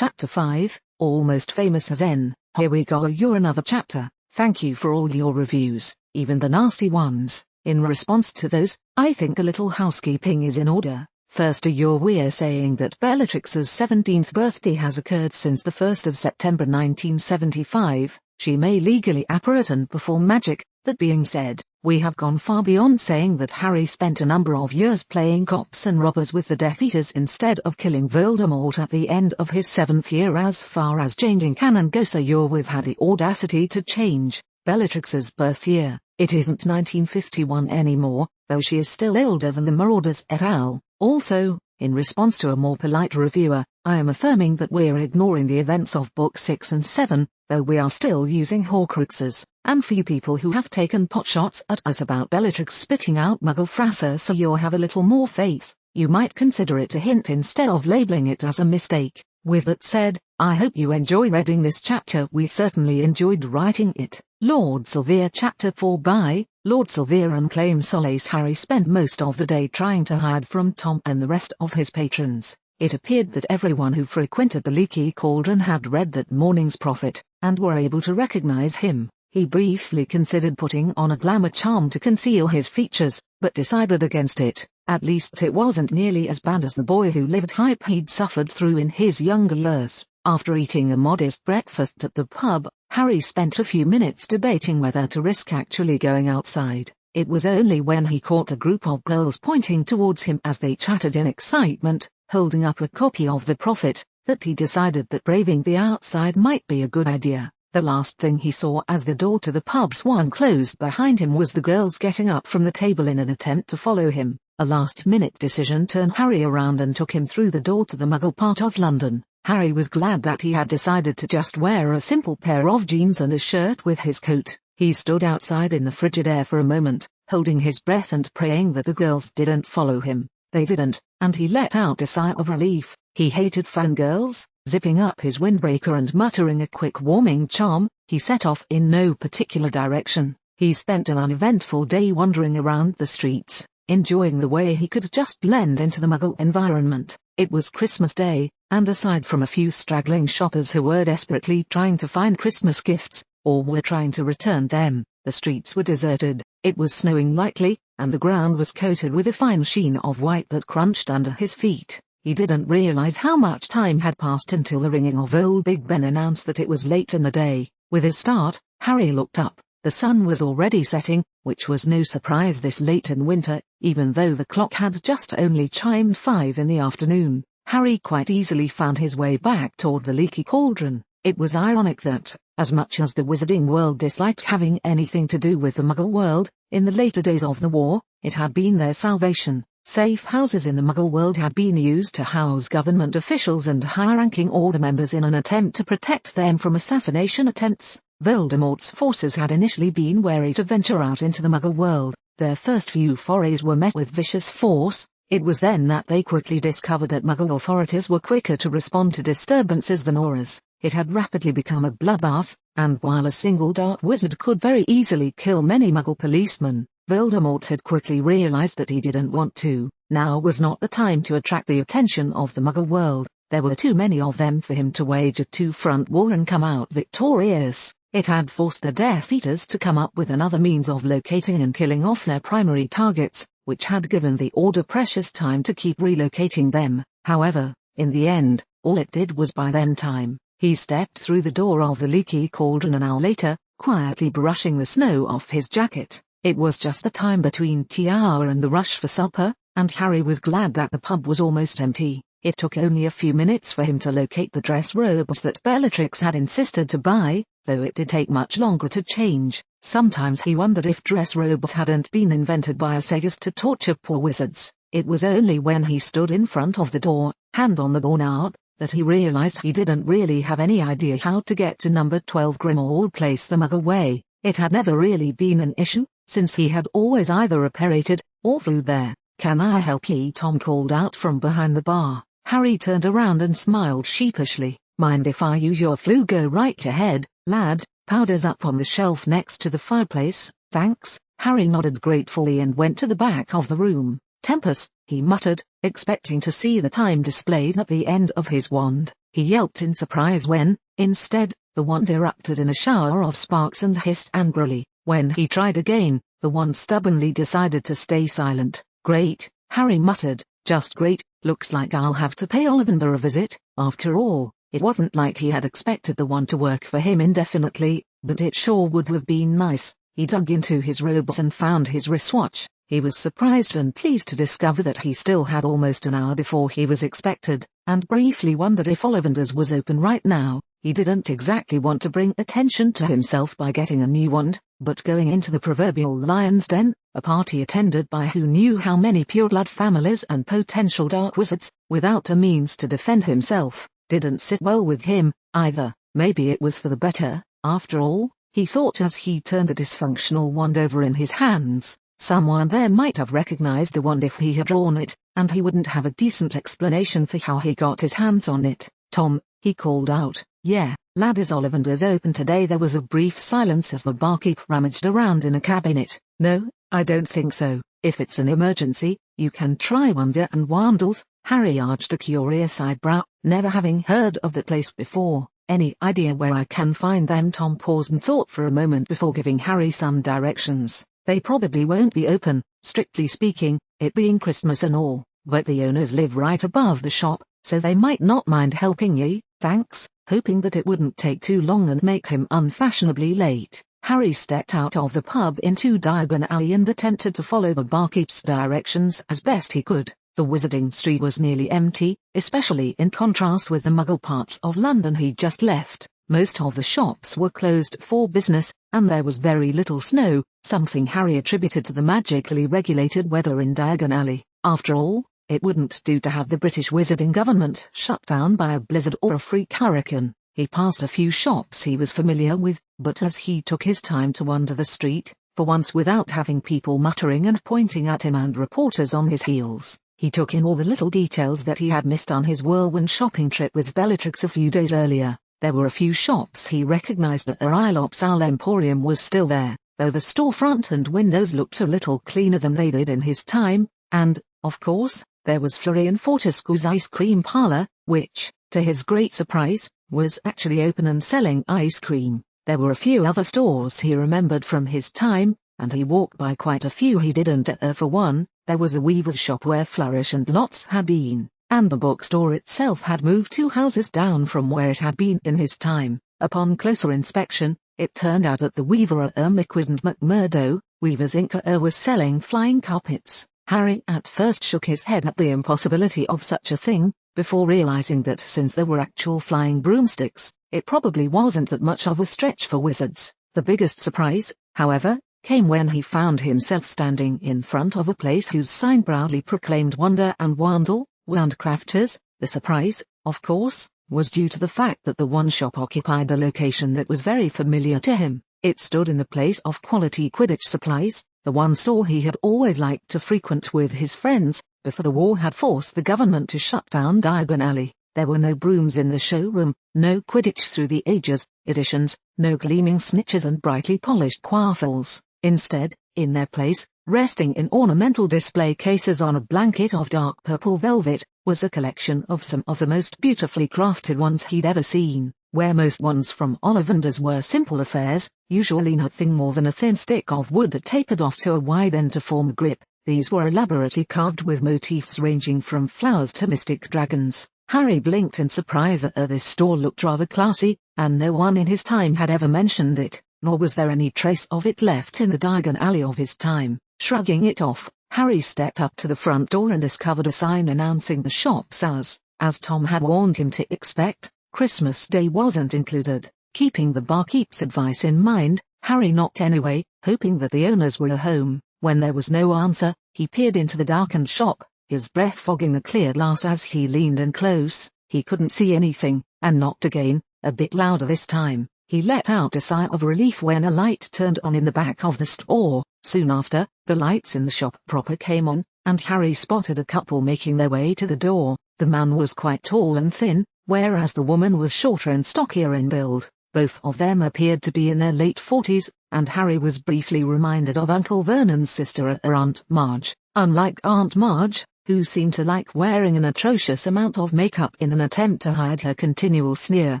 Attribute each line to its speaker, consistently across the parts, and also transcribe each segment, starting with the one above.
Speaker 1: Chapter 5, Almost Famous as N. Here we go, you're another chapter. Thank you for all your reviews, even the nasty ones. In response to those, I think a little housekeeping is in order. First, we're saying that Bellatrix's 17th birthday has occurred since the 1st of September 1975. She may legally apparate and perform magic. That being said, we have gone far beyond saying that Harry spent a number of years playing cops and robbers with the Death Eaters instead of killing Voldemort at the end of his 7th year. As far as changing canon goes, we've had the audacity to change Bellatrix's birth year. It isn't 1951 anymore, though she is still older than the Marauders et al. Also, in response to a more polite reviewer, I am affirming that we're ignoring the events of Book 6 and 7, though we are still using Horcruxes. And for you people who have taken potshots at us about Bellatrix spitting out Muggle fraser so you have a little more faith, you might consider it a hint instead of labeling it as a mistake. With that said, I hope you enjoy reading this chapter. We certainly enjoyed writing it. Lord Silvere. Chapter 4 by Lord Silvere unclaims solace. Harry spent most of the day trying to hide from Tom and the rest of his patrons. It appeared that everyone who frequented the Leaky Cauldron had read that morning's prophet, and were able to recognize him. He briefly considered putting on a glamour charm to conceal his features, but decided against it. At least it wasn't nearly as bad as the boy who lived hype he'd suffered through in his younger years. After eating a modest breakfast at the pub, Harry spent a few minutes debating whether to risk actually going outside. It was only when he caught a group of girls pointing towards him as they chattered in excitement, holding up a copy of the prophet, that he decided that braving the outside might be a good idea. The last thing he saw as the door to the pub swung closed behind him was the girls getting up from the table in an attempt to follow him. A last-minute decision turned Harry around and took him through the door to the Muggle part of London. Harry was glad that he had decided to just wear a simple pair of jeans and a shirt with his coat. He stood outside in the frigid air for a moment, holding his breath and praying that the girls didn't follow him. They didn't, and he let out a sigh of relief. He hated fangirls. Zipping up his windbreaker and muttering a quick warming charm, he set off in no particular direction. He spent an uneventful day wandering around the streets, enjoying the way he could just blend into the Muggle environment. It was Christmas Day, and aside from a few straggling shoppers who were desperately trying to find Christmas gifts, or were trying to return them, the streets were deserted. It was snowing lightly, and the ground was coated with a fine sheen of white that crunched under his feet. He didn't realize how much time had passed until the ringing of old Big Ben announced that it was late in the day. With his start, Harry looked up. The sun was already setting, which was no surprise this late in winter, even though the clock had just only chimed 5 in the afternoon. Harry quite easily found his way back toward the Leaky Cauldron. It was ironic that, as much as the wizarding world disliked having anything to do with the Muggle world, in the later days of the war, it had been their salvation. Safe houses in the Muggle world had been used to house government officials and high-ranking order members in an attempt to protect them from assassination attempts. Voldemort's forces had initially been wary to venture out into the Muggle world. Their first few forays were met with vicious force. It was then that they quickly discovered that Muggle authorities were quicker to respond to disturbances than Aurors. It had rapidly become a bloodbath, and while a single dark wizard could very easily kill many Muggle policemen, Voldemort had quickly realized that he didn't want to. Now was not the time to attract the attention of the Muggle world. There were too many of them for him to wage a two-front war and come out victorious. It had forced the Death Eaters to come up with another means of locating and killing off their primary targets, which had given the Order precious time to keep relocating them. However, in the end, all it did was buy them time. He stepped through the door of the Leaky Cauldron an hour later, quietly brushing the snow off his jacket. It was just the time between tea hour and the rush for supper, and Harry was glad that the pub was almost empty. It took only a few minutes for him to locate the dress robes that Bellatrix had insisted to buy, though it did take much longer to change. Sometimes he wondered if dress robes hadn't been invented by a sadist to torture poor wizards. It was only when he stood in front of the door, hand on the doorknob, that he realized he didn't really have any idea how to get to number 12 Grimmauld Place the Muggle way. It had never really been an issue, since he had always either apparated, or flew there. "Can I help ye?" Tom called out from behind the bar. Harry turned around and smiled sheepishly. "Mind if I use your flu? Go right ahead, lad. Powder's up on the shelf next to the fireplace." "Thanks." Harry nodded gratefully and went to the back of the room. Tempus, he muttered, expecting to see the time displayed at the end of his wand. He yelped in surprise when, instead, the wand erupted in a shower of sparks and hissed angrily. When he tried again, the wand stubbornly decided to stay silent. Great, Harry muttered, just great, looks like I'll have to pay Ollivander a visit. After all, it wasn't like he had expected the wand to work for him indefinitely, but it sure would have been nice. He dug into his robes and found his wristwatch. He was surprised and pleased to discover that he still had almost an hour before he was expected, and briefly wondered if Ollivander's was open right now. He didn't exactly want to bring attention to himself by getting a new wand, but going into the proverbial lion's den, a party attended by who knew how many pureblood families and potential dark wizards, without a means to defend himself, didn't sit well with him, either. Maybe it was for the better, after all, he thought as he turned the dysfunctional wand over in his hands. Someone there might have recognized the wand if he had drawn it, and he wouldn't have a decent explanation for how he got his hands on it. Tom, he called out. Yeah, lad, is Ollivander's open today? There was a brief silence as the barkeep rummaged around in a cabinet. No, I don't think so. If it's an emergency, you can try Wonder and Wandles. Harry arched a curious eyebrow, never having heard of the place before. Any idea where I can find them? Tom paused and thought for a moment before giving Harry some directions. They probably won't be open, strictly speaking, it being Christmas and all, but the owners live right above the shop, so they might not mind helping ye. Thanks. Hoping that it wouldn't take too long and make him unfashionably late, Harry stepped out of the pub into Diagon Alley and attempted to follow the barkeep's directions as best he could. The Wizarding Street was nearly empty, especially in contrast with the Muggle parts of London he'd just left. Most of the shops were closed for business, and there was very little snow, something Harry attributed to the magically regulated weather in Diagon Alley. After all, it wouldn't do to have the British wizarding government shut down by a blizzard or a freak hurricane. He passed a few shops he was familiar with, but as he took his time to wander the street, for once without having people muttering and pointing at him and reporters on his heels, he took in all the little details that he had missed on his whirlwind shopping trip with Bellatrix a few days earlier. There were a few shops he recognized, but the Rylops Owl Emporium was still there, though the storefront and windows looked a little cleaner than they did in his time, and, of course, there was Florian Fortescue's ice cream parlor, which, to his great surprise, was actually open and selling ice cream. There were a few other stores he remembered from his time, and he walked by quite a few he didn't. For one, there was a weaver's shop where Flourish and Lots had been, and the bookstore itself had moved 2 houses down from where it had been in his time. Upon closer inspection, it turned out that the weaver Miquid and McMurdo, Weavers Inc. was selling flying carpets. Harry at first shook his head at the impossibility of such a thing, before realizing that since there were actual flying broomsticks, it probably wasn't that much of a stretch for wizards. The biggest surprise, however, came when he found himself standing in front of a place whose sign proudly proclaimed Wonder and Wandle, Wandcrafters. The surprise, of course, was due to the fact that the one shop occupied a location that was very familiar to him. It stood in the place of quality Quidditch supplies, the one store he had always liked to frequent with his friends, before the war had forced the government to shut down Diagon Alley. There were no brooms in the showroom, no Quidditch Through the Ages editions, no gleaming snitches and brightly polished quaffles. Instead, in their place, resting in ornamental display cases on a blanket of dark purple velvet, was a collection of some of the most beautifully crafted ones he'd ever seen. Where most ones from Ollivander's were simple affairs, usually nothing more than a thin stick of wood that tapered off to a wide end to form a grip, these were elaborately carved with motifs ranging from flowers to mystic dragons. Harry blinked in surprise at this store looked rather classy, and no one in his time had ever mentioned it, nor was there any trace of it left in the Diagon Alley of his time. Shrugging it off, Harry stepped up to the front door and discovered a sign announcing the shop's hours. As Tom had warned him to expect, Christmas Day wasn't included. Keeping the barkeep's advice in mind, Harry knocked anyway, hoping that the owners were home. When there was no answer, he peered into the darkened shop, his breath fogging the clear glass as he leaned in close. He couldn't see anything, and knocked again, a bit louder this time. He let out a sigh of relief when a light turned on in the back of the store. Soon after, the lights in the shop proper came on, and Harry spotted a couple making their way to the door. The man was quite tall and thin, whereas the woman was shorter and stockier in build. Both of them appeared to be in their late 40s, and Harry was briefly reminded of Uncle Vernon's sister, Aunt Marge. Unlike Aunt Marge, who seemed to like wearing an atrocious amount of makeup in an attempt to hide her continual sneer,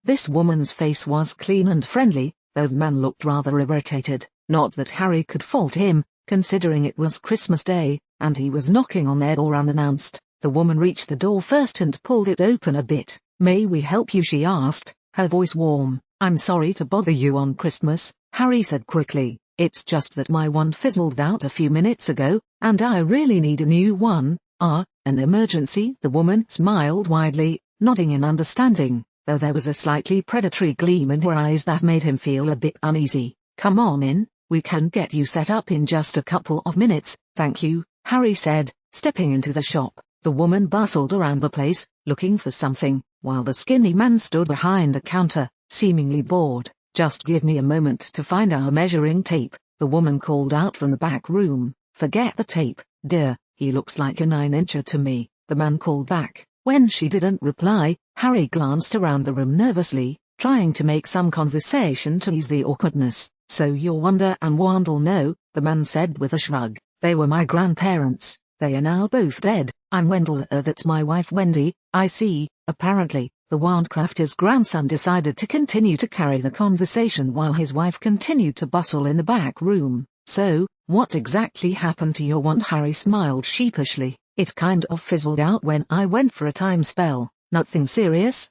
Speaker 1: this woman's face was clean and friendly, though the man looked rather irritated. Not that Harry could fault him, considering it was Christmas Day, and he was knocking on their door unannounced. The woman reached the door first and pulled it open a bit. "May we help you?" she asked, her voice warm. "I'm sorry to bother you on Christmas," Harry said quickly. "It's just that my one fizzled out a few minutes ago, and I really need a new one." An emergency?" The woman smiled widely, nodding in understanding, though there was a slightly predatory gleam in her eyes that made him feel a bit uneasy. "Come on in, we can get you set up in just a couple of minutes, thank you," Harry said, stepping into the shop. The woman bustled around the place, looking for something, while the skinny man stood behind a counter, seemingly bored. "Just give me a moment to find our measuring tape," the woman called out from the back room. "Forget the tape, dear, he looks like a 9-incher to me," the man called back. When she didn't reply, Harry glanced around the room nervously, trying to make some conversation to ease the awkwardness. "So you're Wanda and Wandle?" "No," the man said with a shrug. "They were my grandparents. They are now both dead. I'm Wendell, that's my wife Wendy." "I see." Apparently, the Wandcrafter's grandson decided to continue to carry the conversation while his wife continued to bustle in the back room. "So, what exactly happened to your wand?" Harry smiled sheepishly. "It kind of fizzled out when I went for a time spell." "Nothing serious?"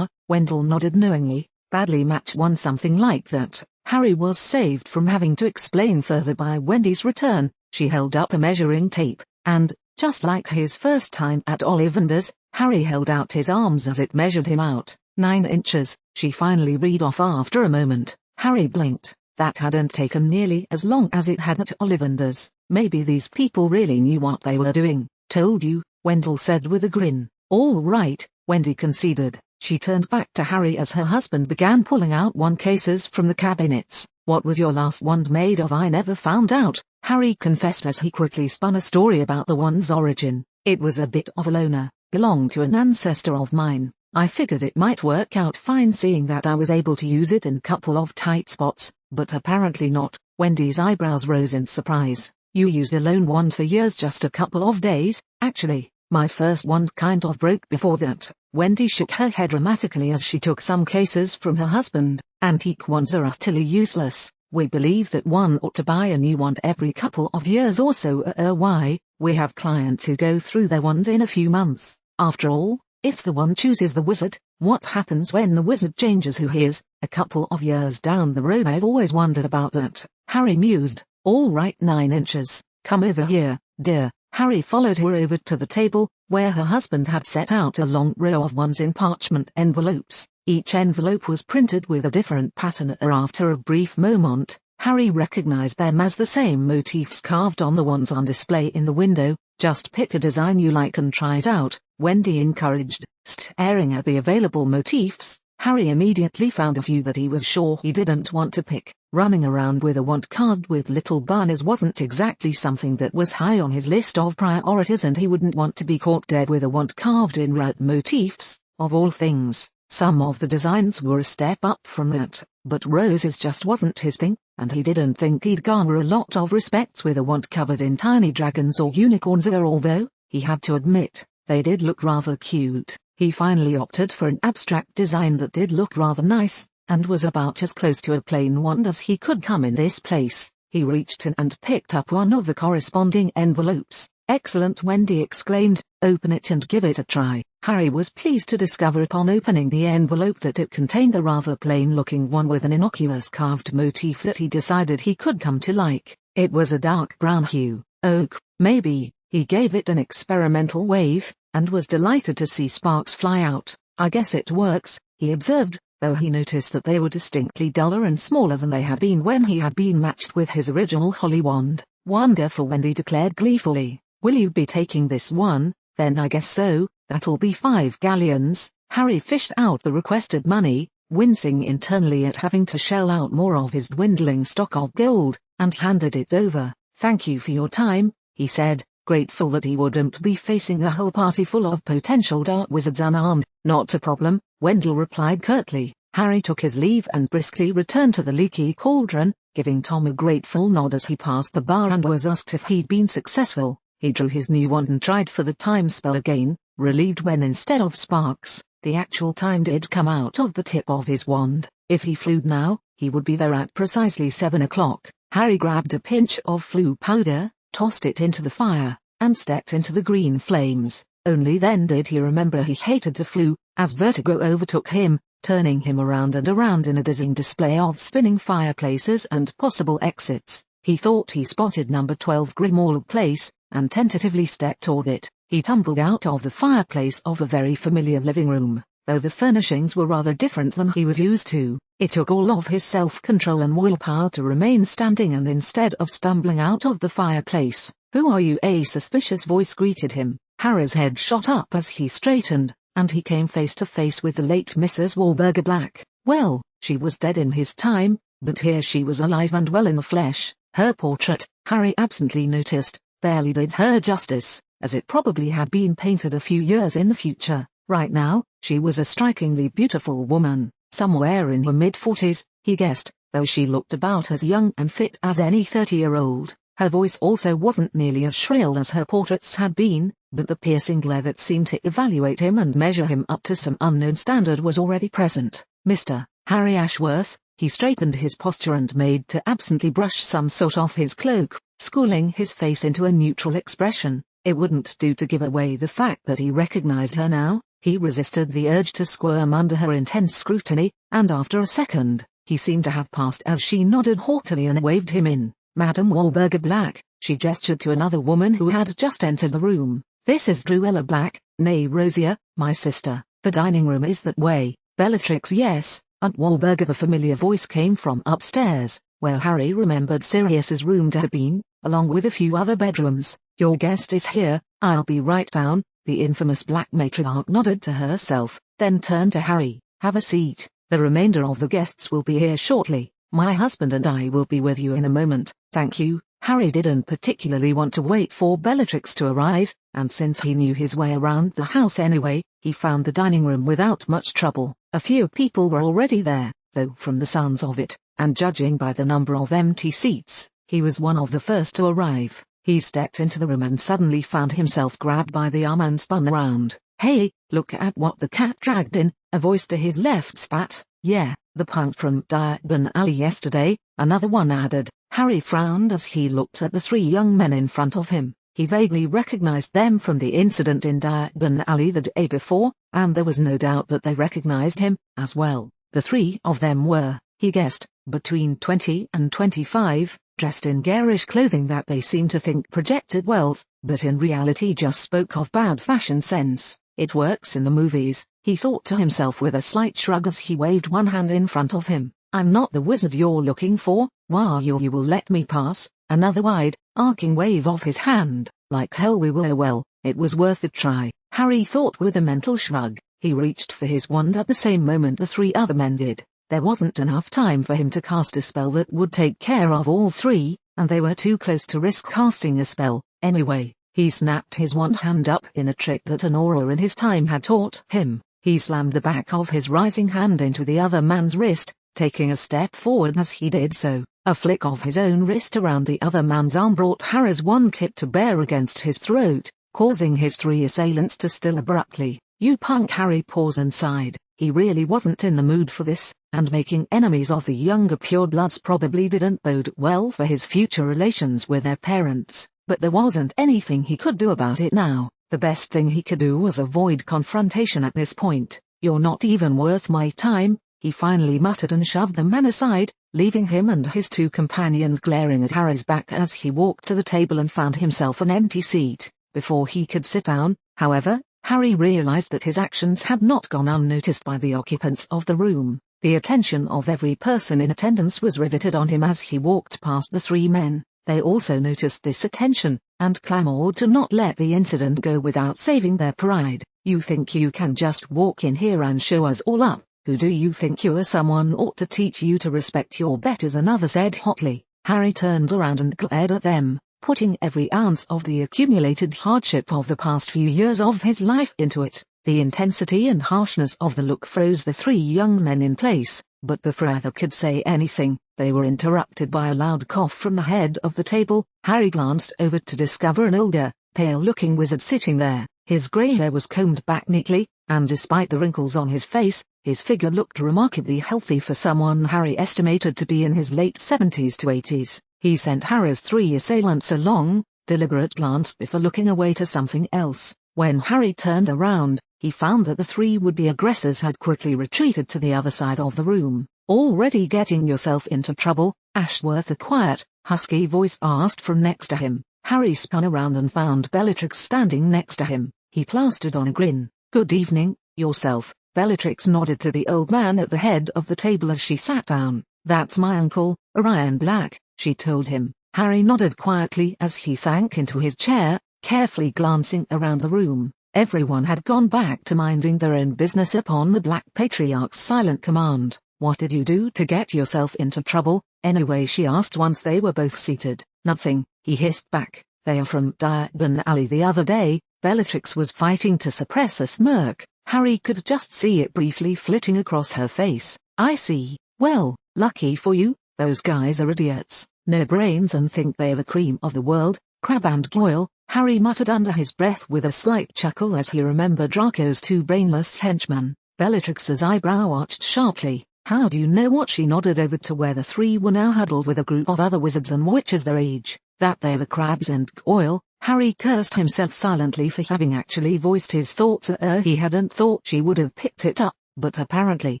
Speaker 1: Wendell nodded knowingly. "Badly matched one." Something like that. Harry was saved from having to explain further by Wendy's return. She held up a measuring tape, and, just like his first time at Ollivander's, Harry held out his arms as it measured him out. 9 inches, she finally read off after a moment. Harry blinked. That hadn't taken nearly as long as it had at Ollivander's. Maybe these people really knew what they were doing. "Told you," Wendell said with a grin. "All right," Wendy conceded. She turned back to Harry as her husband began pulling out wand cases from the cabinets. "What was your last wand made of?" "I never found out," Harry confessed as he quickly spun a story about the wand's origin. "It was a bit of a loner, belonged to an ancestor of mine. I figured it might work out fine seeing that I was able to use it in a couple of tight spots, but apparently not." Wendy's eyebrows rose in surprise. "You used a lone wand for years, just a couple of days?" "Actually, my first wand kind of broke before that." Wendy shook her head dramatically as she took some cases from her husband. "Antique wands are utterly useless. We believe that one ought to buy a new wand every couple of years or so. Why? We have clients who go through their wands in a few months. After all, if the wand chooses the wizard, what happens when the wizard changes who he is, a couple of years down the road?" "I've always wondered about that," Harry mused. "All right, 9 inches. Come over here, dear." Harry followed her over to the table, where her husband had set out a long row of wands in parchment envelopes. Each envelope was printed with a different pattern. After a brief moment, Harry recognized them as the same motifs carved on the wands on display in the window. "Just pick a design you like and try it out," Wendy encouraged. Staring at the available motifs, Harry immediately found a few that he was sure he didn't want to pick. Running around with a wand carved with little bunnies wasn't exactly something that was high on his list of priorities, and he wouldn't want to be caught dead with a wand carved in rat motifs, of all things. Some of the designs were a step up from that, but roses just wasn't his thing, and he didn't think he'd garner a lot of respect with a wand covered in tiny dragons or unicorns. Although, he had to admit, they did look rather cute. He finally opted for an abstract design that did look rather nice, and was about as close to a plain wand as he could come in this place. He reached in and picked up one of the corresponding envelopes. "Excellent," Wendy exclaimed. "Open it and give it a try." Harry was pleased to discover upon opening the envelope that it contained a rather plain-looking one with an innocuous carved motif that he decided he could come to like. It was a dark brown hue. "Oak, maybe." He gave it an experimental wave, and was delighted to see sparks fly out. "I guess it works," he observed, though he noticed that they were distinctly duller and smaller than they had been when he had been matched with his original holly wand. "Wonderful," Wendy declared gleefully. "Will you be taking this one?" "Then I guess so. That'll be 5 galleons. Harry fished out the requested money, wincing internally at having to shell out more of his dwindling stock of gold, and handed it over. "Thank you for your time," he said, grateful that he wouldn't be facing a whole party full of potential dark wizards unarmed. "Not a problem," Wendell replied curtly. Harry took his leave and briskly returned to the leaky cauldron, giving Tom a grateful nod as he passed the bar and was asked if he'd been successful. He drew his new wand and tried for the time spell again, relieved when instead of sparks, the actual time did come out of the tip of his wand. If he flew now, he would be there at precisely 7 o'clock. Harry grabbed a pinch of flue powder, tossed it into the fire, and stepped into the green flames. Only then did he remember he hated to flew, as vertigo overtook him, turning him around and around in a dizzying display of spinning fireplaces and possible exits. He thought he spotted number 12 Grimmauld Place, and tentatively stepped toward it. He tumbled out of the fireplace of a very familiar living room, though the furnishings were rather different than he was used to. It took all of his self-control and willpower to remain standing, and instead of stumbling out of the fireplace, "Who are you?" a suspicious voice greeted him. Harry's head shot up as he straightened, and he came face to face with the late Mrs. Walburga Black. Well, she was dead in his time, but here she was alive and well in the flesh. Her portrait, Harry absently noticed, barely did her justice, as it probably had been painted a few years in the future. Right now, she was a strikingly beautiful woman, somewhere in her mid-40s, he guessed, though she looked about as young and fit as any 30-year-old. Her voice also wasn't nearly as shrill as her portraits had been, but the piercing glare that seemed to evaluate him and measure him up to some unknown standard was already present. Mr. Harry Ashworth. He straightened his posture and made to absently brush some soot off his cloak, schooling his face into a neutral expression. It wouldn't do to give away the fact that he recognized her now. He resisted the urge to squirm under her intense scrutiny, and after a second, he seemed to have passed as she nodded haughtily and waved him in. "Madam Walburga Black," she gestured to another woman who had just entered the room. "This is Druella Black, née Rosier, my sister. The dining room is that way." "Bellatrix, yes, Aunt Walburga." The familiar voice came from upstairs, where Harry remembered Sirius's room to have been, along with a few other bedrooms. "Your guest is here, I'll be right down." The infamous black matriarch nodded to herself, then turned to Harry. "Have a seat. The remainder of the guests will be here shortly. My husband and I will be with you in a moment." "Thank you." Harry didn't particularly want to wait for Bellatrix to arrive, and since he knew his way around the house anyway, he found the dining room without much trouble. A few people were already there, though from the sounds of it, and judging by the number of empty seats, he was one of the first to arrive. He stepped into the room and suddenly found himself grabbed by the arm and spun around. "Hey, look at what the cat dragged in," a voice to his left spat. "Yeah, the punk from Diagon Alley yesterday," another one added. Harry frowned as he looked at the three young men in front of him. He vaguely recognized them from the incident in Diagon Alley the day before, and there was no doubt that they recognized him, as well. The three of them were, he guessed, between 20 and 25, dressed in garish clothing that they seemed to think projected wealth, but in reality just spoke of bad fashion sense. "It works in the movies," he thought to himself with a slight shrug as he waved one hand in front of him. "I'm not the wizard you're looking for. Why you will let me pass." Another wide, arcing wave of his hand. "Like hell we were. Well, it was worth a try," Harry thought with a mental shrug. He reached for his wand at the same moment the three other men did. There wasn't enough time for him to cast a spell that would take care of all three, and they were too close to risk casting a spell. Anyway, he snapped his wand hand up in a trick that an aura in his time had taught him. He slammed the back of his rising hand into the other man's wrist, taking a step forward as he did so. A flick of his own wrist around the other man's arm brought Harry's wand tip to bear against his throat, causing his three assailants to still abruptly. "You punk!" Harry paused and sighed. He really wasn't in the mood for this, and making enemies of the younger purebloods probably didn't bode well for his future relations with their parents. But there wasn't anything he could do about it now. The best thing he could do was avoid confrontation at this point. "You're not even worth my time," he finally muttered and shoved the man aside, leaving him and his two companions glaring at Harry's back as he walked to the table and found himself an empty seat. Before he could sit down, however, Harry realized that his actions had not gone unnoticed by the occupants of the room. The attention of every person in attendance was riveted on him as he walked past the three men. They also noticed this attention, and clamored to not let the incident go without saving their pride. "You think you can just walk in here and show us all up? Who do you think you are? Someone ought to teach you to respect your betters," another said hotly. Harry turned around and glared at them, putting every ounce of the accumulated hardship of the past few years of his life into it. The intensity and harshness of the look froze the three young men in place, but before either could say anything, they were interrupted by a loud cough from the head of the table. Harry glanced over to discover an older, pale-looking wizard sitting there. His grey hair was combed back neatly, and despite the wrinkles on his face, his figure looked remarkably healthy for someone Harry estimated to be in his late 70s to 80s. He sent Harry's three assailants a long, deliberate glance before looking away to something else. When Harry turned around, he found that the three would-be aggressors had quickly retreated to the other side of the room. "Already getting yourself into trouble, Ashworth?" a quiet, husky voice asked from next to him. Harry spun around and found Bellatrix standing next to him. He plastered on a grin. "Good evening, yourself." Bellatrix nodded to the old man at the head of the table as she sat down. "That's my uncle, Orion Black," she told him. Harry nodded quietly as he sank into his chair, carefully glancing around the room. Everyone had gone back to minding their own business upon the Black Patriarch's silent command. "What did you do to get yourself into trouble, anyway?" she asked once they were both seated. "Nothing," he hissed back. "They are from Diagon Alley the other day." Bellatrix was fighting to suppress a smirk. Harry could just see it briefly flitting across her face. "I see. Well, lucky for you, those guys are idiots. No brains and think they're the cream of the world." "Crab and Goyle," Harry muttered under his breath with a slight chuckle as he remembered Draco's two brainless henchmen. Bellatrix's eyebrow arched sharply. "How do you know what?" She nodded over to where the three were now huddled with a group of other wizards and witches their age. "That they're the Crabs and Goyle." Harry cursed himself silently for having actually voiced his thoughts. He hadn't thought she would have picked it up, but apparently,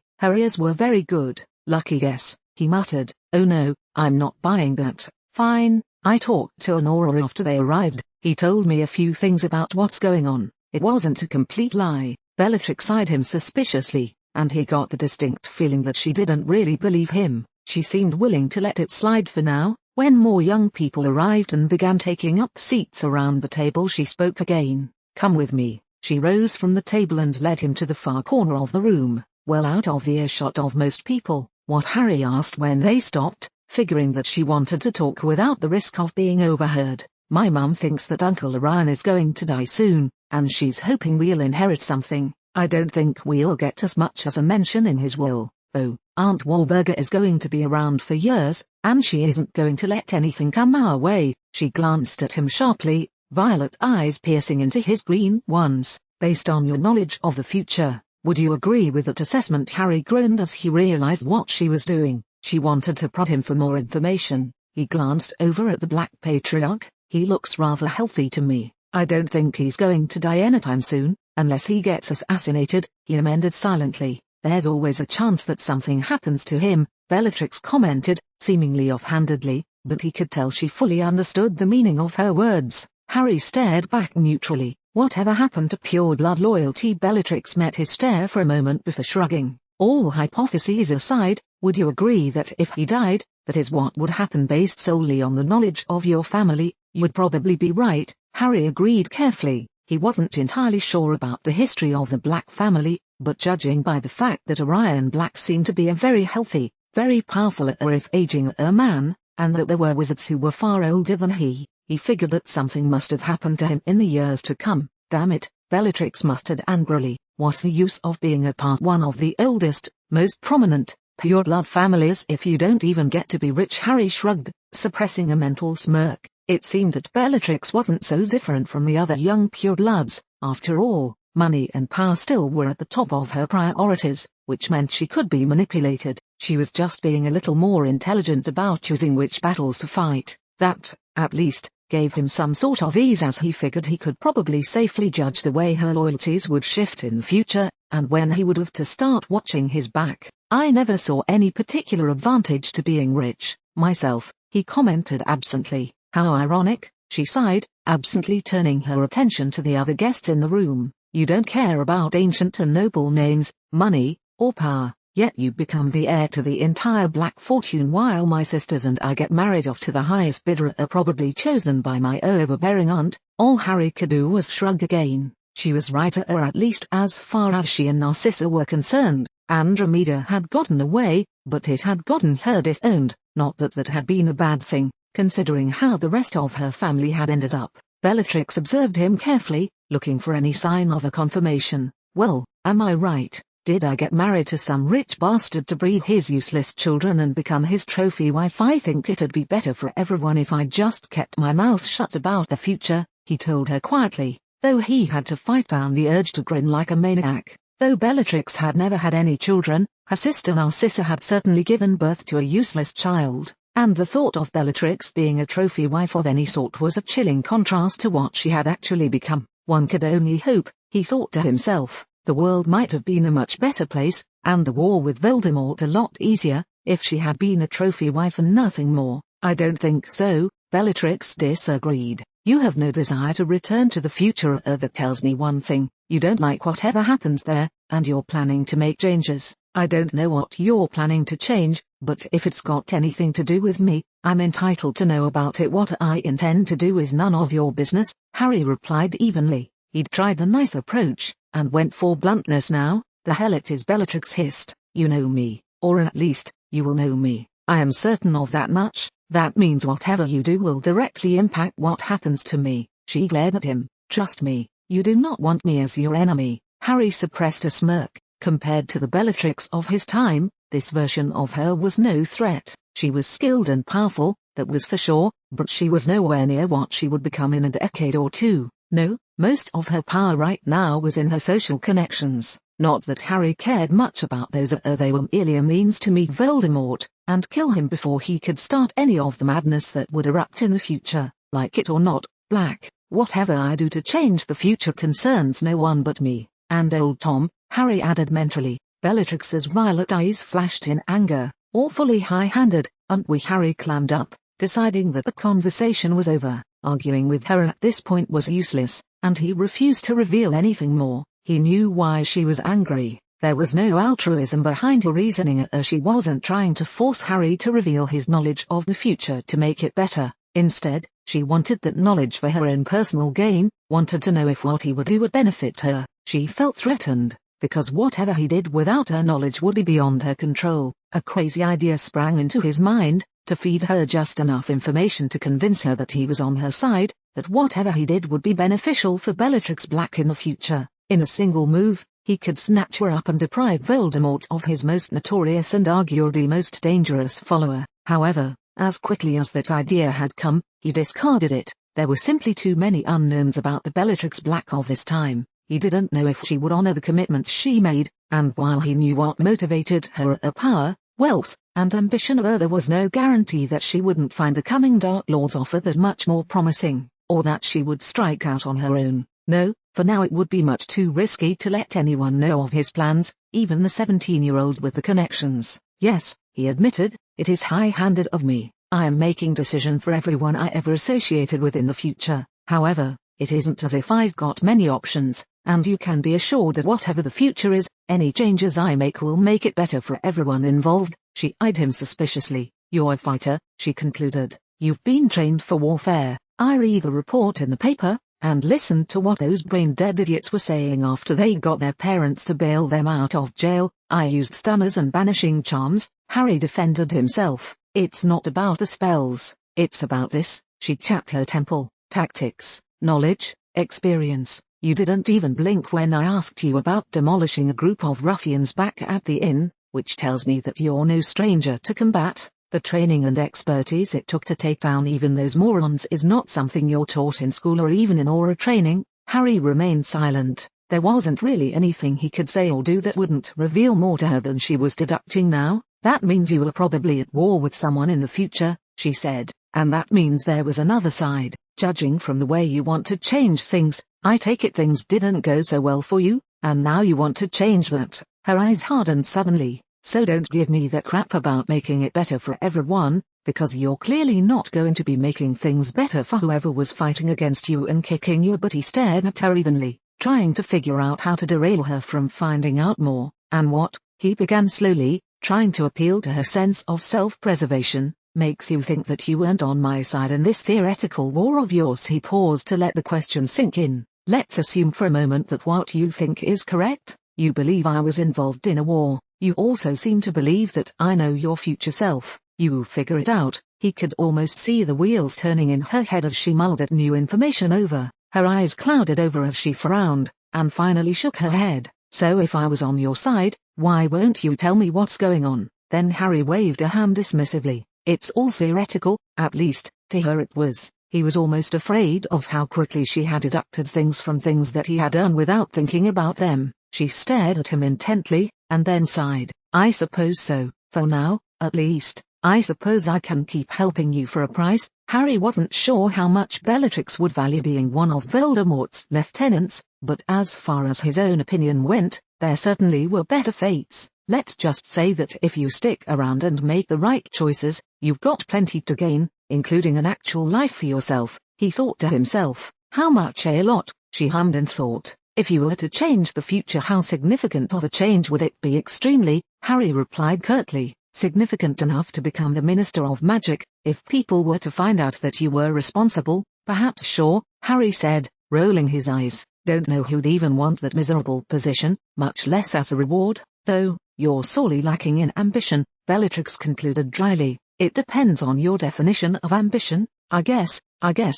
Speaker 1: her ears were very good. "Lucky guess," he muttered. "Oh no, I'm not buying that." "Fine, I talked to Honora after they arrived. He told me a few things about what's going on. It wasn't a complete lie." Bellatrix eyed him suspiciously, and he got the distinct feeling that she didn't really believe him. She seemed willing to let it slide for now. When more young people arrived and began taking up seats around the table, she spoke again. "Come with me." She rose from the table and led him to the far corner of the room, well out of earshot of most people. "What?" Harry asked when they stopped, figuring that she wanted to talk without the risk of being overheard. "My mum thinks that Uncle Orion is going to die soon, and she's hoping we'll inherit something. I don't think we'll get as much as a mention in his will, though. Aunt Wahlberger is going to be around for years, and she isn't going to let anything come our way." She glanced at him sharply, violet eyes piercing into his green ones. "Based on your knowledge of the future, would you agree with that assessment?" Harry groaned as he realized what she was doing. She wanted to prod him for more information. He glanced over at the Black Patriarch. "He looks rather healthy to me. I don't think he's going to die anytime soon, unless he gets assassinated," he amended silently. "There's always a chance that something happens to him," Bellatrix commented, seemingly offhandedly, but he could tell she fully understood the meaning of her words. Harry stared back neutrally. "Whatever happened to pure blood loyalty?" Bellatrix met his stare for a moment before shrugging. "All hypotheses aside, would you agree that if he died, that is what would happen based solely on the knowledge of your family?" "You'd probably be right," Harry agreed carefully. He wasn't entirely sure about the history of the Black family, but judging by the fact that Orion Black seemed to be a very healthy, very powerful or if aging man, and that there were wizards who were far older than he figured that something must have happened to him in the years to come. "Damn it," Bellatrix muttered angrily. "What's the use of being a part one of the oldest, most prominent, pure blood families if you don't even get to be rich?" Harry shrugged, suppressing a mental smirk. It seemed that Bellatrix wasn't so different from the other young purebloods. After all, money and power still were at the top of her priorities, which meant she could be manipulated. She was just being a little more intelligent about choosing which battles to fight. That, at least, gave him some sort of ease as he figured he could probably safely judge the way her loyalties would shift in the future, and when he would have to start watching his back. "I never saw any particular advantage to being rich, myself," he commented absently. "How ironic," she sighed, absently turning her attention to the other guests in the room. "You don't care about ancient and noble names, money, or power, yet you become the heir to the entire Black fortune while my sisters and I get married off to the highest bidder probably chosen by my overbearing aunt." All Harry could do was shrug again. She was right, or at least as far as she and Narcissa were concerned. Andromeda had gotten away, but it had gotten her disowned. Not that that had been a bad thing, considering how the rest of her family had ended up. Bellatrix observed him carefully, looking for any sign of a confirmation. Well, am I right? Did I get married to some rich bastard to breed his useless children and become his trophy wife? I think it'd be better for everyone if I just kept my mouth shut about the future, he told her quietly, though he had to fight down the urge to grin like a maniac. Though Bellatrix had never had any children, her sister Narcissa had certainly given birth to a useless child, and the thought of Bellatrix being a trophy wife of any sort was a chilling contrast to what she had actually become. One could only hope, he thought to himself, the world might have been a much better place, and the war with Voldemort a lot easier, if she had been a trophy wife and nothing more. I don't think so, Bellatrix disagreed. You have no desire to return to the future. That tells me one thing, you don't like whatever happens there, and you're planning to make changes. I don't know what you're planning to change, but if it's got anything to do with me, I'm entitled to know about it. What I intend to do is none of your business, Harry replied evenly. He'd tried the nice approach, and went for bluntness now. The hell it is, Bellatrix hissed. You know me, or at least, you will know me. I am certain of that much. That means whatever you do will directly impact what happens to me. She glared at him. Trust me, you do not want me as your enemy. Harry suppressed a smirk. Compared to the Bellatrix of his time, this version of her was no threat. She was skilled and powerful, that was for sure, but she was nowhere near what she would become in a decade or two. No, most of her power right now was in her social connections. Not that Harry cared much about those, they were merely a means to meet Voldemort, and kill him before he could start any of the madness that would erupt in the future. Like it or not, Black, whatever I do to change the future concerns no one but me, and old Tom, Harry added mentally. Bellatrix's violet eyes flashed in anger. Awfully high-handed, aren't we? Harry clammed up, deciding that the conversation was over. Arguing with her at this point was useless, and he refused to reveal anything more. He knew why she was angry. There was no altruism behind her reasoning. She wasn't trying to force Harry to reveal his knowledge of the future to make it better. Instead, she wanted that knowledge for her own personal gain, wanted to know if what he would do would benefit her. She felt threatened, because whatever he did without her knowledge would be beyond her control. A crazy idea sprang into his mind, to feed her just enough information to convince her that he was on her side, that whatever he did would be beneficial for Bellatrix Black in the future. In a single move, he could snatch her up and deprive Voldemort of his most notorious and arguably most dangerous follower. However, as quickly as that idea had come, he discarded it. There were simply too many unknowns about the Bellatrix Black of this time. He didn't know if she would honor the commitments she made, and while he knew what motivated her, power, wealth, and ambition, there was no guarantee that she wouldn't find the coming Dark Lord's offer that much more promising, or that she would strike out on her own. No, for now it would be much too risky to let anyone know of his plans, even the 17-year-old with the connections. Yes, he admitted, it is high-handed of me. I am making decision for everyone I ever associated with in the future. However, it isn't as if I've got many options, and you can be assured that whatever the future is, any changes I make will make it better for everyone involved. She eyed him suspiciously. You're a fighter, she concluded. You've been trained for warfare. I read the report in the paper, and listened to what those brain-dead idiots were saying after they got their parents to bail them out of jail. I used stunners and banishing charms. Harry defended himself. It's not about the spells, it's about this. She tapped her temple. Tactics, knowledge, experience. You didn't even blink when I asked you about demolishing a group of ruffians back at the inn, which tells me that you're no stranger to combat. The training and expertise it took to take down even those morons is not something you're taught in school or even in aura training. Harry remained silent. There wasn't really anything he could say or do that wouldn't reveal more to her than she was deducting now. That means you were probably at war with someone in the future, she said, and that means there was another side. Judging from the way you want to change things, I take it things didn't go so well for you, and now you want to change that. Her eyes hardened suddenly. So don't give me that crap about making it better for everyone, because you're clearly not going to be making things better for whoever was fighting against you and kicking you. But he stared at her evenly, trying to figure out how to derail her from finding out more. And what, he began slowly, trying to appeal to her sense of self-preservation, makes you think that you weren't on my side in this theoretical war of yours. He paused to let the question sink in. Let's assume for a moment that what you think is correct. You believe I was involved in a war. You also seem to believe that I know your future self. You figure it out. He could almost see the wheels turning in her head as she mulled at new information over. Her eyes clouded over as she frowned, and finally shook her head. So if I was on your side, why won't you tell me what's going on? Then Harry waved a hand dismissively. It's all theoretical, at least, to her it was. He was almost afraid of how quickly she had deducted things from things that he had done without thinking about them. She stared at him intently, and then sighed. I suppose so, for now, at least. I suppose I can keep helping you for a price. Harry wasn't sure how much Bellatrix would value being one of Voldemort's lieutenants, but as far as his own opinion went, there certainly were better fates. Let's just say that if you stick around and make the right choices, you've got plenty to gain, including an actual life for yourself. He thought to himself. How much? A lot, she hummed in thought. If you were to change the future, how significant of a change would it be? Extremely, Harry replied curtly. Significant enough to become the Minister of Magic. If people were to find out that you were responsible, perhaps. Sure, Harry said, rolling his eyes. Don't know who'd even want that miserable position, much less as a reward, though. You're sorely lacking in ambition, Bellatrix concluded dryly. It depends on your definition of ambition, I guess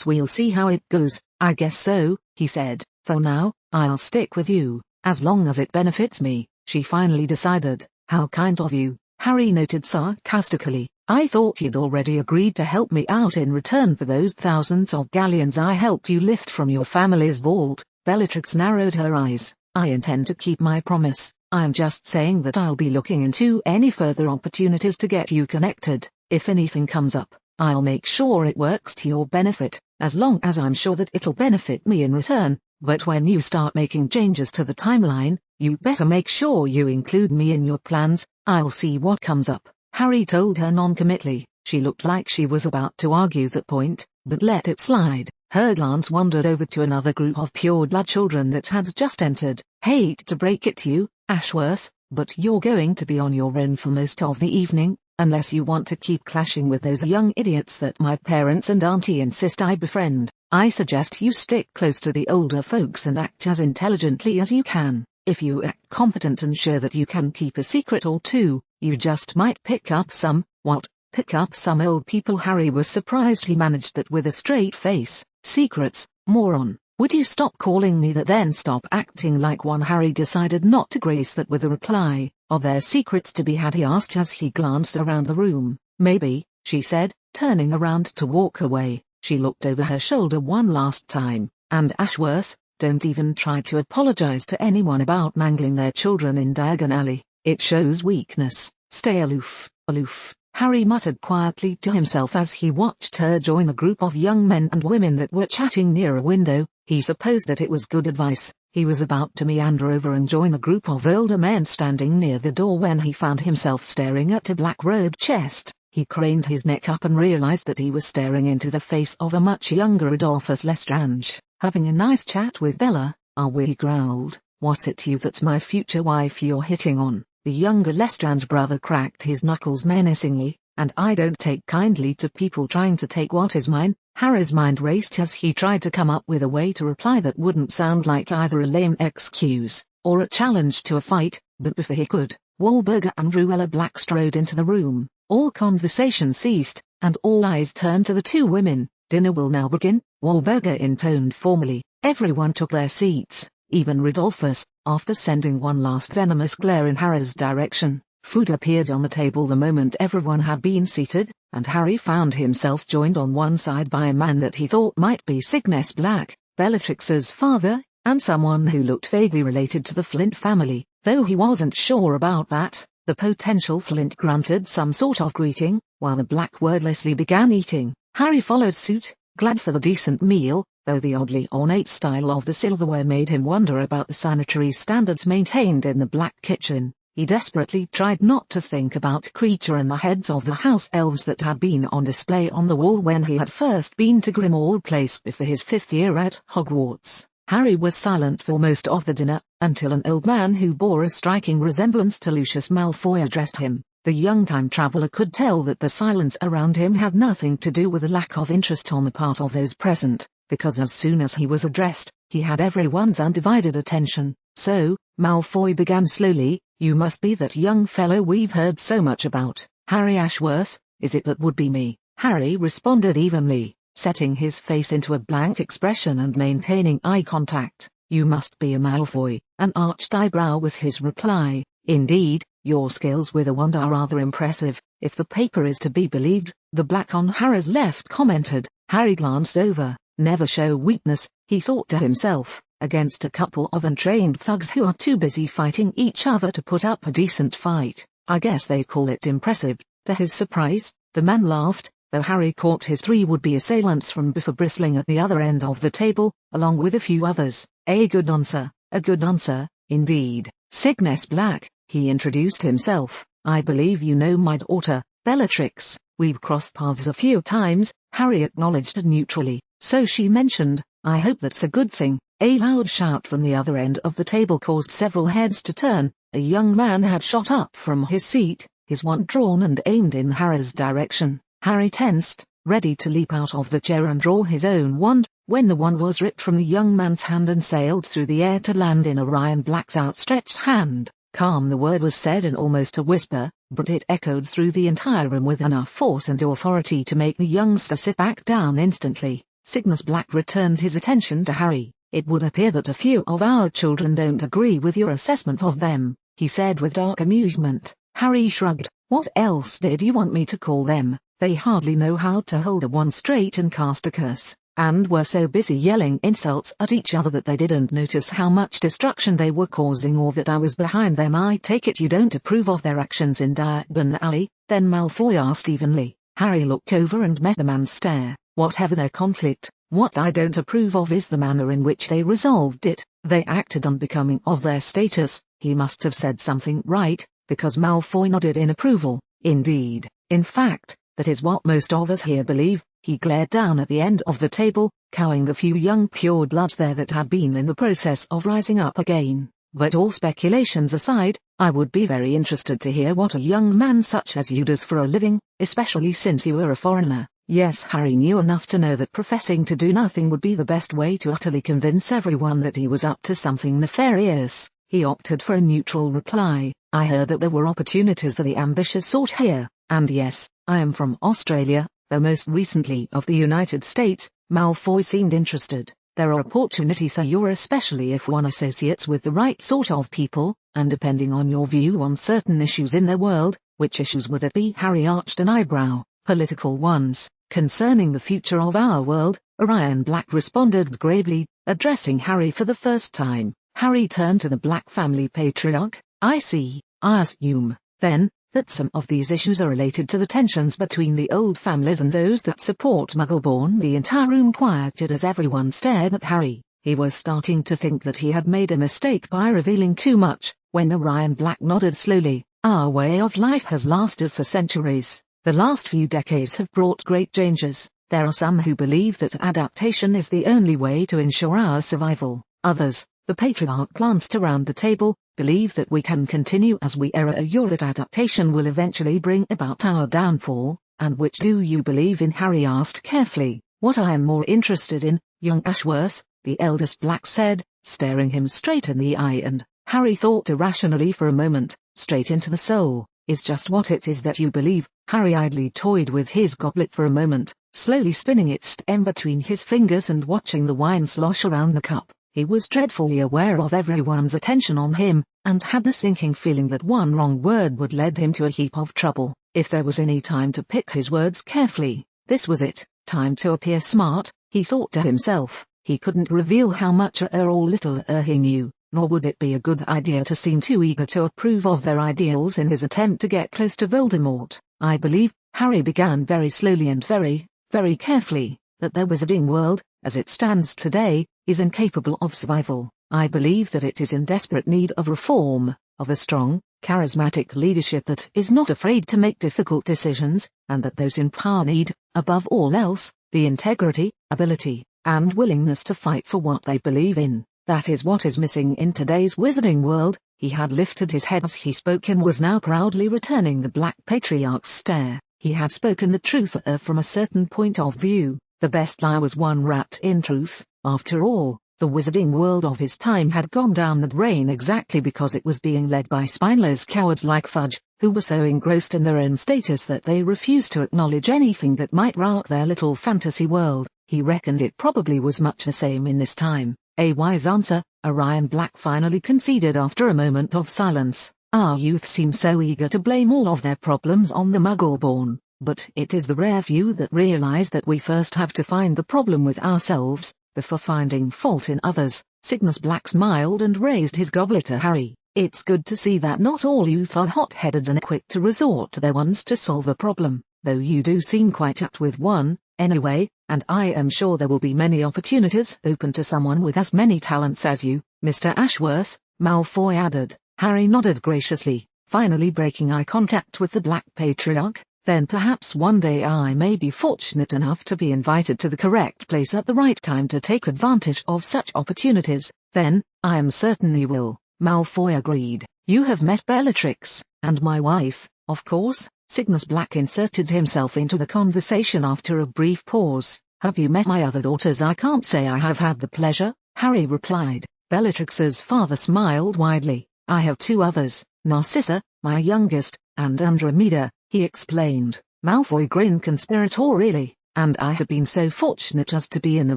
Speaker 1: we'll see how it goes. I guess so, he said. For now, I'll stick with you, as long as it benefits me, she finally decided. How kind of you, Harry noted sarcastically. I thought you'd already agreed to help me out in return for those thousands of galleons I helped you lift from your family's vault. Bellatrix narrowed her eyes. I intend to keep my promise. I'm just saying that I'll be looking into any further opportunities to get you connected. If anything comes up, I'll make sure it works to your benefit, as long as I'm sure that it'll benefit me in return. But when you start making changes to the timeline, you better make sure you include me in your plans. I'll see what comes up, Harry told her non-committally. She looked like she was about to argue that point, but let it slide. Her glance wandered over to another group of pure-blood children that had just entered. Hate to break it to you, Ashworth, but you're going to be on your own for most of the evening, unless you want to keep clashing with those young idiots that my parents and auntie insist I befriend. I suggest you stick close to the older folks and act as intelligently as you can. If you act competent and sure that you can keep a secret or two, you just might pick up some. What? Pick up some old people? Harry was surprised he managed that with a straight face. Secrets, moron. Would you stop calling me that, then stop acting like one? Harry decided not to grace that with a reply. Are there secrets to be had? He asked as he glanced around the room. Maybe, she said, turning around to walk away. She looked over her shoulder one last time. And Ashworth, don't even try to apologize to anyone about mangling their children in Diagon Alley. It shows weakness. Stay aloof, aloof. Harry muttered quietly to himself as he watched her join a group of young men and women that were chatting near a window. He supposed that it was good advice. He was about to meander over and join a group of older men standing near the door when he found himself staring at a black-robed chest. He craned his neck up and realized that he was staring into the face of a much younger Adolphus Lestrange. Having a nice chat with Bella, are we? He growled. What's it you that's my future wife you're hitting on? The younger Lestrange brother cracked his knuckles menacingly. And I don't take kindly to people trying to take what is mine. Harry's mind raced as he tried to come up with a way to reply that wouldn't sound like either a lame excuse or a challenge to a fight, but before he could, Wahlberger and Ruella Black strode into the room. All conversation ceased, and all eyes turned to the two women. Dinner will now begin, Wahlberger intoned formally. Everyone took their seats, even Rodolphus, after sending one last venomous glare in Harry's direction. Food appeared on the table the moment everyone had been seated, and Harry found himself joined on one side by a man that he thought might be Cygnus Black, Bellatrix's father, and someone who looked vaguely related to the Flint family, though he wasn't sure about that. The potential Flint grunted some sort of greeting, while the Black wordlessly began eating. Harry followed suit, glad for the decent meal, though the oddly ornate style of the silverware made him wonder about the sanitary standards maintained in the Black kitchen. He desperately tried not to think about Creature and the heads of the house elves that had been on display on the wall when he had first been to Grimmauld Place before his 5th year at Hogwarts. Harry was silent for most of the dinner, until an old man who bore a striking resemblance to Lucius Malfoy addressed him. The young time traveler could tell that the silence around him had nothing to do with a lack of interest on the part of those present, because as soon as he was addressed, he had everyone's undivided attention. So, Malfoy began slowly, you must be that young fellow we've heard so much about, Harry Ashworth, is it? That would be me, Harry responded evenly, setting his face into a blank expression and maintaining eye contact. You must be a Malfoy. An arched eyebrow was his reply. Indeed, your skills with a wand are rather impressive, if the paper is to be believed, the black on Harry's left commented. Harry glanced over. Never show weakness, he thought to himself, against a couple of untrained thugs who are too busy fighting each other to put up a decent fight. I guess they call it impressive. To his surprise, the man laughed, though Harry caught his three would-be assailants from before bristling at the other end of the table, along with a few others. A good answer, indeed. Cygnus Black, he introduced himself. I believe you know my daughter, Bellatrix. We've crossed paths a few times, Harry acknowledged neutrally. So she mentioned. I hope that's a good thing. A loud shout from the other end of the table caused several heads to turn. A young man had shot up from his seat, his wand drawn and aimed in Harry's direction. Harry tensed, ready to leap out of the chair and draw his own wand, when the wand was ripped from the young man's hand and sailed through the air to land in Orion Black's outstretched hand. Calm, the word was said in almost a whisper, but it echoed through the entire room with enough force and authority to make the youngster sit back down instantly. Cygnus Black returned his attention to Harry. It would appear that a few of our children don't agree with your assessment of them, he said with dark amusement. Harry shrugged. What else did you want me to call them? They hardly know how to hold a wand straight and cast a curse, and were so busy yelling insults at each other that they didn't notice how much destruction they were causing or that I was behind them. I take it you don't approve of their actions in Diagon Alley, then Malfoy asked evenly. Harry looked over and met the man's stare. Whatever their conflict, what I don't approve of is the manner in which they resolved it. They acted unbecoming of their status. He must have said something right, because Malfoy nodded in approval. Indeed, in fact, that is what most of us here believe. He glared down at the end of the table, cowing the few young purebloods there that had been in the process of rising up again. But all speculations aside, I would be very interested to hear what a young man such as you does for a living, especially since you are a foreigner. Yes, Harry knew enough to know that professing to do nothing would be the best way to utterly convince everyone that he was up to something nefarious. He opted for a neutral reply. I heard that there were opportunities for the ambitious sort here, and yes, I am from Australia, though most recently of the United States. Malfoy seemed interested. There are opportunities here, especially if one associates with the right sort of people, and depending on your view on certain issues in their world. Which issues would it be? Harry arched an eyebrow. Political ones. Concerning the future of our world, Orion Black responded gravely, addressing Harry for the first time. Harry turned to the Black family patriarch. I see. I assume, then, that some of these issues are related to the tensions between the old families and those that support Muggleborn. The entire room quieted as everyone stared at Harry. He was starting to think that he had made a mistake by revealing too much, when Orion Black nodded slowly. Our way of life has lasted for centuries. The last few decades have brought great changes. There are some who believe that adaptation is the only way to ensure our survival. Others, the patriarch glanced around the table, believe that we can continue as we are, or that adaptation will eventually bring about our downfall. And which do you believe in? Harry asked carefully. What I am more interested in, young Ashworth, the eldest Black said, staring him straight in the eye, and Harry thought irrationally for a moment. Straight into the soul, is just what it is that you believe. Harry idly toyed with his goblet for a moment, slowly spinning its stem between his fingers and watching the wine slosh around the cup. He was dreadfully aware of everyone's attention on him, and had the sinking feeling that one wrong word would lead him to a heap of trouble. If there was any time to pick his words carefully, this was it. Time to appear smart, he thought to himself. He couldn't reveal how much or little he knew, nor would it be a good idea to seem too eager to approve of their ideals in his attempt to get close to Voldemort. I believe, Harry began very slowly and very, very carefully, that the Wizarding world, as it stands today, is incapable of survival. I believe that it is in desperate need of reform, of a strong, charismatic leadership that is not afraid to make difficult decisions, and that those in power need, above all else, the integrity, ability, and willingness to fight for what they believe in. That is what is missing in today's Wizarding world. He had lifted his head as he spoke and was now proudly returning the Black Patriarch's stare. He had spoken the truth from a certain point of view. The best lie was one wrapped in truth. After all, the Wizarding world of his time had gone down the drain exactly because it was being led by spineless cowards like Fudge, who were so engrossed in their own status that they refused to acknowledge anything that might rock their little fantasy world. He reckoned it probably was much the same in this time. A wise answer, Orion Black finally conceded after a moment of silence. Our youth seem so eager to blame all of their problems on the Muggle-born, but it is the rare few that realize that we first have to find the problem with ourselves, before finding fault in others. Cygnus Black smiled and raised his goblet to Harry. It's good to see that not all youth are hot-headed and quick to resort to their wands to solve a problem, though you do seem quite apt with one, anyway, and I am sure there will be many opportunities open to someone with as many talents as you, Mr. Ashworth, Malfoy added. Harry nodded graciously, finally breaking eye contact with the Black Patriarch. Then perhaps one day I may be fortunate enough to be invited to the correct place at the right time to take advantage of such opportunities. Then, I am certain you will, Malfoy agreed. You have met Bellatrix, and my wife, of course. Cygnus Black inserted himself into the conversation after a brief pause. Have you met my other daughters? I can't say I have had the pleasure, Harry replied. Bellatrix's father smiled widely. I have two others, Narcissa, my youngest, and Andromeda, he explained. Malfoy grinned conspiratorially. And I have been so fortunate as to be in the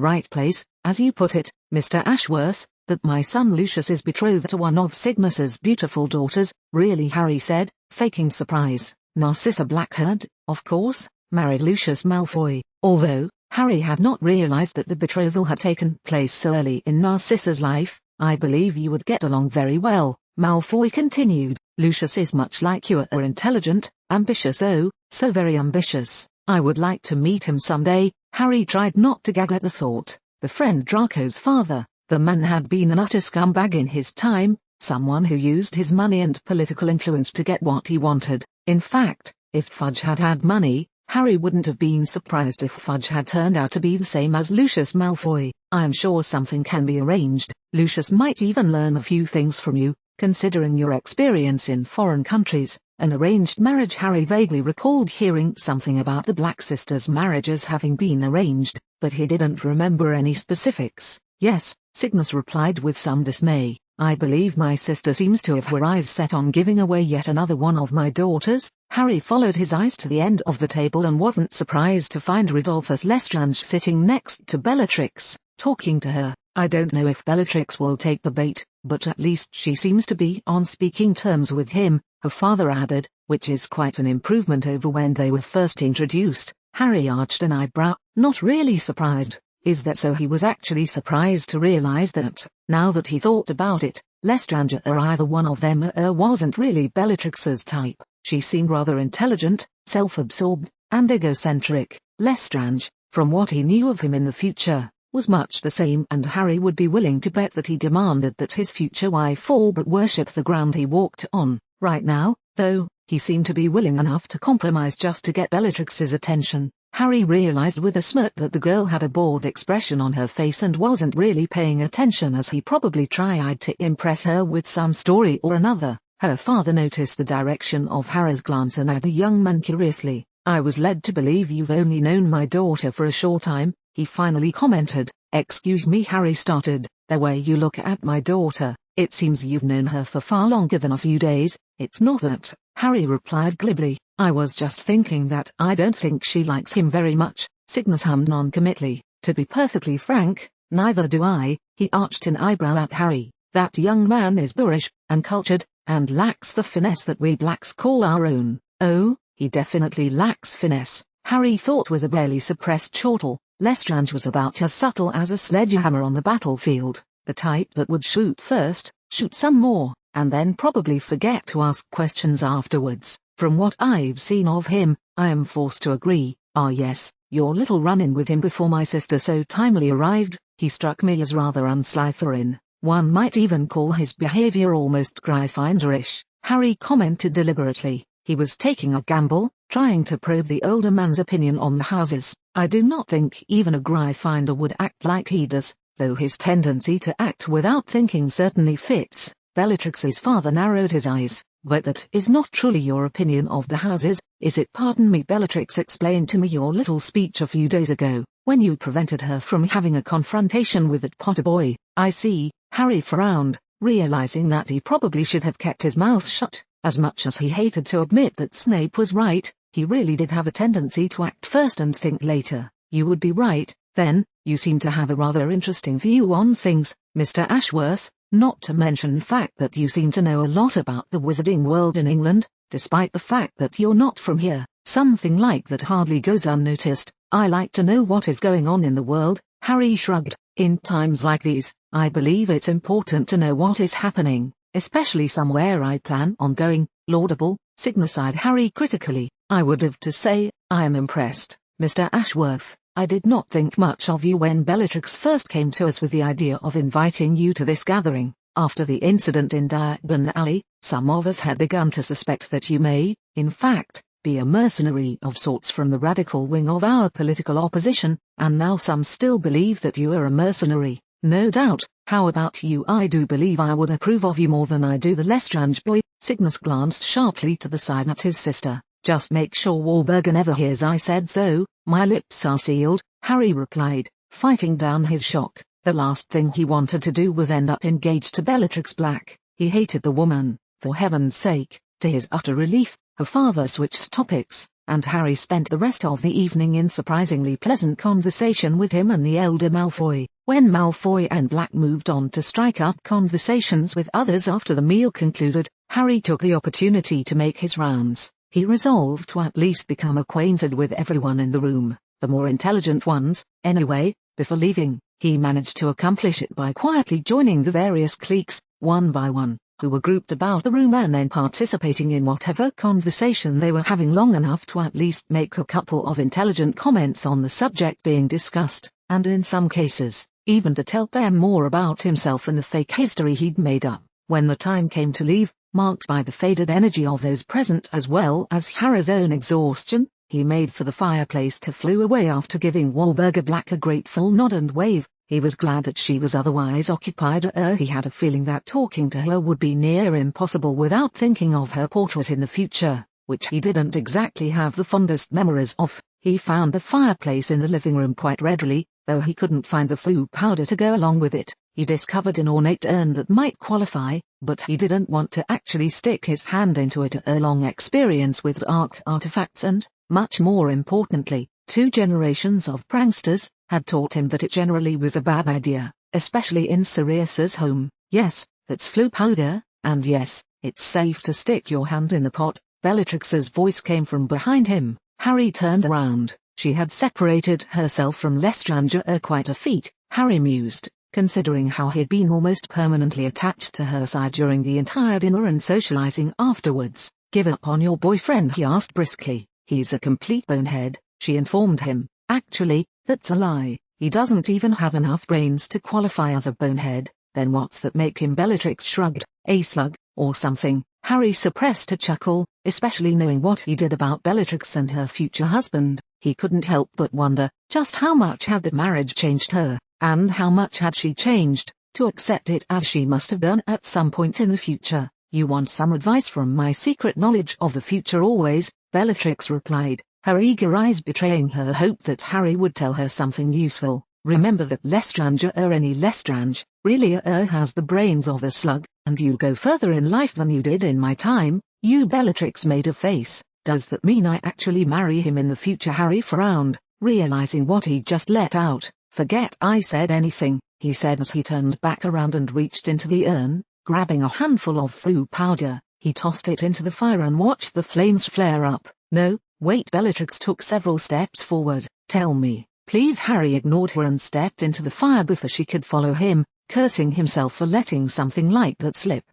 Speaker 1: right place, as you put it, Mr. Ashworth, that my son Lucius is betrothed to one of Cygnus's beautiful daughters. Really, Harry said, faking surprise. Narcissa Blackheart, of course, married Lucius Malfoy, although Harry had not realized that the betrothal had taken place so early in Narcissa's life. I believe you would get along very well, Malfoy continued. Lucius is much like you, are intelligent, ambitious, oh, so very ambitious. I would like to meet him someday. Harry tried not to gag at the thought. Befriend Draco's father. The man had been an utter scumbag in his time, someone who used his money and political influence to get what he wanted. In fact, if Fudge had had money, Harry wouldn't have been surprised if Fudge had turned out to be the same as Lucius Malfoy. I am sure something can be arranged. Lucius might even learn a few things from you, considering your experience in foreign countries. An arranged marriage. Harry vaguely recalled hearing something about the Black sisters' marriages having been arranged, but he didn't remember any specifics. Yes, Cygnus replied with some dismay. I believe my sister seems to have her eyes set on giving away yet another one of my daughters. Harry followed his eyes to the end of the table and wasn't surprised to find Rodolphus Lestrange sitting next to Bellatrix, talking to her. I don't know if Bellatrix will take the bait, but at least she seems to be on speaking terms with him, her father added, which is quite an improvement over when they were first introduced. Harry arched an eyebrow, not really surprised. Is that so? He was actually surprised to realize that, now that he thought about it, Lestrange or either one of them wasn't really Bellatrix's type. She seemed rather intelligent, self-absorbed, and egocentric. Lestrange, from what he knew of him in the future, was much the same, and Harry would be willing to bet that he demanded that his future wife all but worship the ground he walked on. Right now, though, he seemed to be willing enough to compromise just to get Bellatrix's attention. Harry realized with a smirk that the girl had a bored expression on her face and wasn't really paying attention, as he probably tried to impress her with some story or another. Her father noticed the direction of Harry's glance and eyed the young man curiously. I was led to believe you've only known my daughter for a short time, he finally commented. Excuse me, Harry started. The way you look at my daughter, it seems you've known her for far longer than a few days. It's not that, Harry replied glibly. I was just thinking that I don't think she likes him very much. Cygnus hummed non-committally. To be perfectly frank, neither do I. He arched an eyebrow at Harry. That young man is boorish, uncultured, and lacks the finesse that we Blacks call our own. Oh, he definitely lacks finesse, Harry thought with a barely suppressed chortle. Lestrange was about as subtle as a sledgehammer on the battlefield, the type that would shoot first, shoot some more, and then probably forget to ask questions afterwards. From what I've seen of him, I am forced to agree. Ah yes, your little run-in with him before my sister so timely arrived, he struck me as rather unslytherin. One might even call his behavior almost Gryffindorish, Harry commented deliberately. He was taking a gamble, trying to probe the older man's opinion on the houses. I do not think even a Gryffindor would act like he does, though his tendency to act without thinking certainly fits. Bellatrix's father narrowed his eyes. But that is not truly your opinion of the houses, is it? Pardon me, Bellatrix explained to me your little speech a few days ago, when you prevented her from having a confrontation with that Potter boy. I see, Harry frowned, realizing that he probably should have kept his mouth shut. As much as he hated to admit that Snape was right, he really did have a tendency to act first and think later. You would be right, then, You seem to have a rather interesting view on things, Mr. Ashworth, not to mention the fact that you seem to know a lot about the wizarding world in England, despite the fact that you're not from here. Something like that hardly goes unnoticed. I like to know what is going on in the world. Harry shrugged. In times like these, I believe it's important to know what is happening, especially somewhere I plan on going. Laudable, signified Harry critically. I would have to say, I am impressed, Mr. Ashworth. I did not think much of you when Bellatrix first came to us with the idea of inviting you to this gathering. After the incident in Diagon Alley, some of us had begun to suspect that you may, in fact, be a mercenary of sorts from the radical wing of our political opposition, and now some still believe that you are a mercenary. No doubt. How about you? I do believe I would approve of you more than I do the Lestrange boy. Cygnus glanced sharply to the side at his sister. Just make sure Walburga never hears I said so. My lips are sealed, Harry replied, fighting down his shock. The last thing he wanted to do was end up engaged to Bellatrix Black. He hated the woman, for heaven's sake. To his utter relief, her father switched topics, and Harry spent the rest of the evening in surprisingly pleasant conversation with him and the elder Malfoy. When Malfoy and Black moved on to strike up conversations with others after the meal concluded, Harry took the opportunity to make his rounds. He resolved to at least become acquainted with everyone in the room, the more intelligent ones, anyway. Before leaving, he managed to accomplish it by quietly joining the various cliques, one by one, who were grouped about the room and then participating in whatever conversation they were having long enough to at least make a couple of intelligent comments on the subject being discussed, and in some cases, even to tell them more about himself and the fake history he'd made up. When the time came to leave, marked by the faded energy of those present as well as Harry's own exhaustion, he made for the fireplace to flew away after giving Walburga Black a grateful nod and wave. He was glad that she was otherwise occupied. He had a feeling that talking to her would be near impossible without thinking of her portrait in the future, which he didn't exactly have the fondest memories of. He found the fireplace in the living room quite readily, though he couldn't find the flu powder to go along with it. He discovered an ornate urn that might qualify, but he didn't want to actually stick his hand into it. A long experience with dark artifacts and, much more importantly, 2 generations of pranksters had taught him that it generally was a bad idea, especially in Sirius's home. Yes, that's flu powder, and yes, it's safe to stick your hand in the pot. Bellatrix's voice came from behind him. Harry turned around. She had separated herself from Lestrange quite a feat, Harry mused, considering how he'd been almost permanently attached to her side during the entire dinner and socializing afterwards. Give up on your boyfriend? He asked briskly. He's a complete bonehead, she informed him. Actually, that's a lie. He doesn't even have enough brains to qualify as a bonehead. Then what's that make him? Bellatrix shrugged. A slug, or something. Harry suppressed a chuckle, especially knowing what he did about Bellatrix and her future husband. He couldn't help but wonder, just how much had that marriage changed her, and how much had she changed, to accept it as she must have done at some point in the future. You want some advice from my secret knowledge of the future? Always, Bellatrix replied, her eager eyes betraying her hope that Harry would tell her something useful. Remember that Lestrange any Lestrange, really has the brains of a slug, and you'll go further in life than you did in my time. You Bellatrix made a face. Does that mean I actually marry him in the future? Harry frowned, realizing what he'd just let out. Forget I said anything, he said as he turned back around and reached into the urn, grabbing a handful of flu powder. He tossed it into the fire and watched the flames flare up. No, wait. Bellatrix took several steps forward. Tell me, please. Harry ignored her and stepped into the fire before she could follow him, cursing himself for letting something like that slip.